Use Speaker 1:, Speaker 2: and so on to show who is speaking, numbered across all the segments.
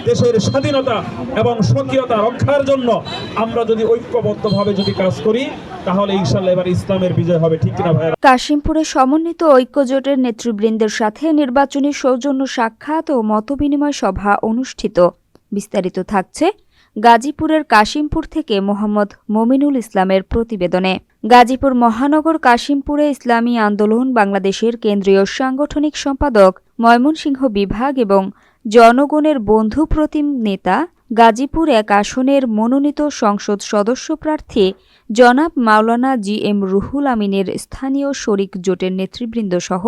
Speaker 1: দেশের স্বাধীনতা এবং স্বকীয়তা রক্ষার জন্য আমরা যদি ঐক্যবদ্ধভাবে যদি কাজ করি তাহলে ইনশাআল্লাহ এবার ইসলামের বিজয় হবে, ঠিক কিনা ভাইরা?
Speaker 2: কাশিমপুরে সমন্বিত ঐক্যজোটের নেতৃবৃন্দের সাথে নির্বাচনী সৌজন্য সাক্ষাৎ ও মতবিনিময় সভা অনুষ্ঠিত। বিস্তারিত থাকছে গাজীপুরের কাশিমপুর থেকে মোহাম্মদ মমিনুল ইসলামের প্রতিবেদনে। গাজীপুর মহানগর কাশিমপুরে ইসলামী আন্দোলন বাংলাদেশের কেন্দ্রীয় সাংগঠনিক সম্পাদক, ময়মনসিংহ বিভাগ এবং জনগণের বন্ধু প্রতিম নেতা, গাজীপুর ১ আসনের মনোনীত সংসদ সদস্য প্রার্থী জনাব মাওলানা জি.এম. রুহুল আমিনের স্থানীয় শরিক জোটের নেতৃবৃন্দ সহ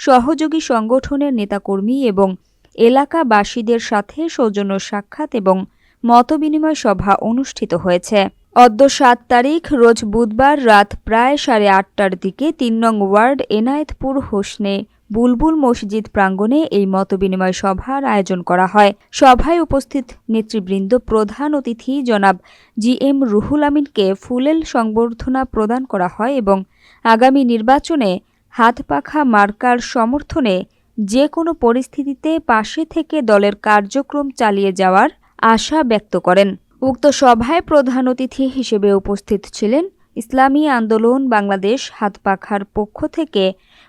Speaker 2: সহযোগী সংগঠনের নেতাকর্মী এবং এলাকাবাসীদের সাথে সৌজন্য সাক্ষাৎ এবং মতবিনিময় সভা অনুষ্ঠিত হয়েছে। অদ্য ৭ তারিখ রোজ বুধবার রাত প্রায় ৮:৩০টার দিকে ৩ নং ওয়ার্ড এনায়েতপুর হোসনে বুলবুল মসজিদ প্রাঙ্গণে এই মতবিনিময় সভার আয়োজন করা হয়। সভায় উপস্থিত নেতৃবৃন্দ প্রধান অতিথি জনাব জি.এম. রুহুল আমিনকে ফুলেল সংবর্ধনা প্রদান করা হয় এবং আগামী নির্বাচনে হাতপাখা মার্কার সমর্থনে যে কোনো পরিস্থিতিতে পাশে থেকে দলের কার্যক্রম চালিয়ে যাওয়ার আশা ব্যক্ত করেন। উক্ত সভায় প্রধান অতিথি হিসেবে উপস্থিত ছিলেন ইসলামী আন্দোলন বাংলাদেশ হাতপাখার পক্ষ থেকে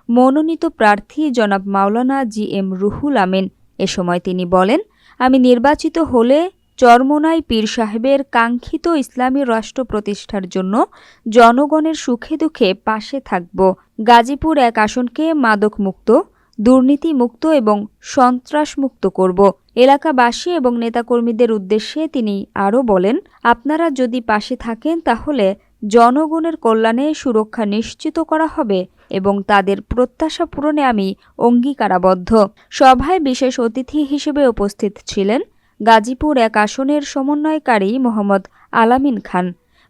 Speaker 2: মনোনীত প্রার্থী জনাব মাওলানা জি.এম. রুহুল আমিন। এ সময় তিনি বলেন, আমি নির্বাচিত হলে চরমোনাই পীর সাহেবের কাঙ্ক্ষিত ইসলামী রাষ্ট্র প্রতিষ্ঠার জন্য জনগণের সুখে দুঃখে পাশে থাকব। গাজীপুর ১ আসনকে মাদকমুক্ত, দুর্নীতিমুক্ত এবং সন্ত্রাসমুক্ত করব। এলাকাবাসী এবং নেতাকর্মীদের উদ্দেশ্যে তিনি আরও বলেন, আপনারা যদি পাশে থাকেন তাহলে জনগণের কল্যাণে সুরক্ষা নিশ্চিত করা হবে এবং তাদের প্রত্যাশা পূরণে আমি অঙ্গীকারাবদ্ধ। সভায় বিশেষ অতিথি হিসেবে উপস্থিত ছিলেন গাজীপুর ১ আসনের সমন্বয়কারী মোহাম্মদ আলামিন খান,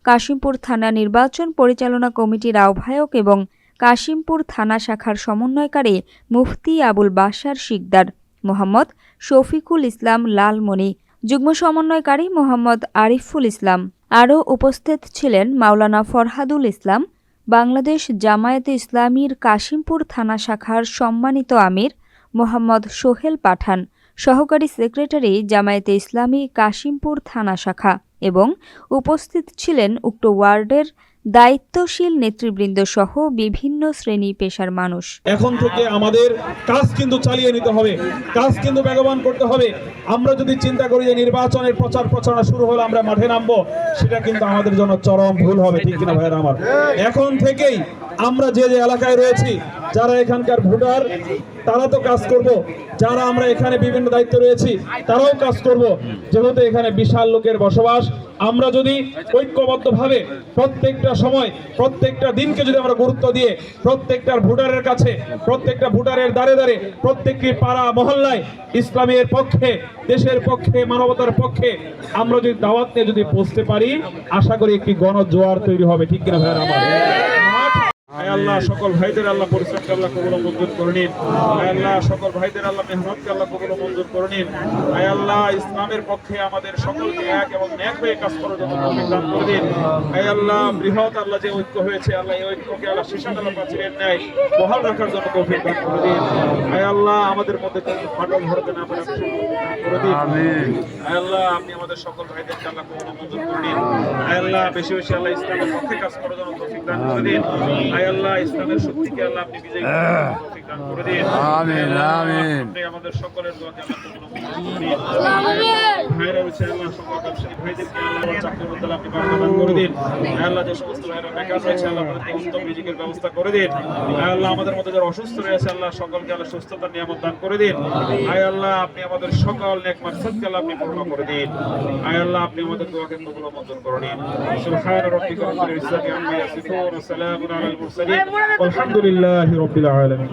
Speaker 2: কাশিমপুর থানা নির্বাচন পরিচালনা কমিটির আহ্বায়ক এবং কাশিমপুর থানা শাখার সমন্বয়কারী মুফতি আবুল বাশার শিকদার, মোহাম্মদ শফিকুল ইসলাম লালমনি, যুগ্ম সমন্বয়কারী মোহাম্মদ আরিফুল ইসলাম। আরও উপস্থিত ছিলেন মাওলানা ফরহাদুল ইসলাম, বাংলাদেশ জামায়াতে ইসলামীর কাশিমপুর থানা শাখার সম্মানিত আমির মোহাম্মদ সোহেল পাঠান, সহকারী সেক্রেটারি জামায়াতে ইসলামী কাশিমপুর থানা শাখা এবং উপস্থিত ছিলেন উক্ত ওয়ার্ডের দায়িত্বশীল নেতৃবৃন্দ সহ বিভিন্ন শ্রেণী পেশার মানুষ।
Speaker 1: এখন থেকে আমাদের কাজ কিন্তু চালিয়ে নিতে হবে, কাজ কিন্তু বেগবান করতে হবে। আমরা যদি চিন্তা করি যে নির্বাচনের প্রচার প্রচারণা শুরু হলে আমরা মাঠে নামবো, সেটা কিন্তু আমাদের জন্য চরম ভুল হবে, ঠিক কিনা ভাইরা আমার? এখন থেকেই আমরা যে যে এলাকায় রয়েছি, যারা এখানকার ভোটার তারা তো কাজ করব, যারা আমরা এখানে বিভিন্ন দায়িত্ব রয়েছি তারাও কাজ করব। যেহেতু এখানে বিশাল লোকের বসবাস, আমরা যদি ঐক্যবদ্ধভাবে প্রত্যেকটা সময় প্রত্যেকটা দিনকে যদি আমরা গুরুত্ব দিয়ে প্রত্যেকটা ভোটারের কাছে, প্রত্যেকটা ভোটারের দ্বারে দ্বারে, প্রত্যেকটি পাড়া মহল্লায় ইসলামের পক্ষে, দেশের পক্ষে, মানবতার পক্ষে আমরা যদি দাওয়াত নিয়ে যদি পৌঁছতে পারি, আশা করি একটি গণজোয়ার তৈরি হবে, ঠিক কিনা ভাইরা আমার? আল্লাহ সকল ভাইদের আল্লাহ পরিশ্রমকে আল্লাহ কবুল ও মঞ্জুর করে নিন। আল্লাহ সকল ভাইদের আল্লাহ মেহনতকে আল্লাহ কবুল ও মঞ্জুর করে নিন। আল্লাহ ইসলামের পক্ষে আমাদের সকলকে এক এবং ন্যাক হয়ে কাজ করার জন্য তৌফিক দান করে দিন। আল্লাহ বৃহৎ আল্লাহ যে ঐক্য হয়েছে, আল্লাহ এই ঐক্যকে আল্লাহ শিশাতলা প্রাচীরের ন্যায় বহাল রাখার জন্য তৌফিক দান করে দিন। আল্লাহ আমাদের মধ্যে কোনো ফাটল ধরতে না পারে করে দিন। আল্লাহ আপনি আমাদের সকল ভাইদেরকে আল্লাহ কবুল ও মঞ্জুর করে নিন। আল্লাহ বেশি বেশি আল্লাহ ইসলামের পক্ষে কাজ করার জন্য তৌফিক দান করে দিন। আল্লাহ ইসলামের শক্তিকে আল্লাহ আপনি বিজয়ী তৌফিক দান করে দিন। আমিন আমিন। আপনি আমাদের সকলের দোয়াকে আল্লাহ কবুল ও মঞ্জুর করে দিন। ভাইরা রয়েছে আল্লাহ সকল ব্যবসায়ী ভাইদেরকে আল্লাহ চাকরির মধ্যে আপনি বারকা দান করে দিন। আল্লাহ যে সমস্ত ভাইরা বেকার রয়েছে আল্লাহ তাদেরকে উত্তম রিজিকের ব্যবস্থা করে দিন। আল্লাহ আমাদের মধ্যে যারা অসুস্থ রয়েছে আল্লাহ সকলকে আল্লাহ সুস্থতার নিয়ামত দান করে দিন। আল্লাহ আপনি আমাদের সকল নেক মাকসাদকে আল্লাহ আপনি পূর্ণ করে দিন। আল্লাহ আপনি আমাদের দোয়াকে কবুল ও মঞ্জুর করে নিন। সুবহান রাব্বিকা রাব্বিল ইজ্জাতি আম্মা ইয়াসিফুন ওয়া সালামুন আলাল মুরসালিন ওয়ালহামদুলিল্লাহি রাব্বিল আলামিন।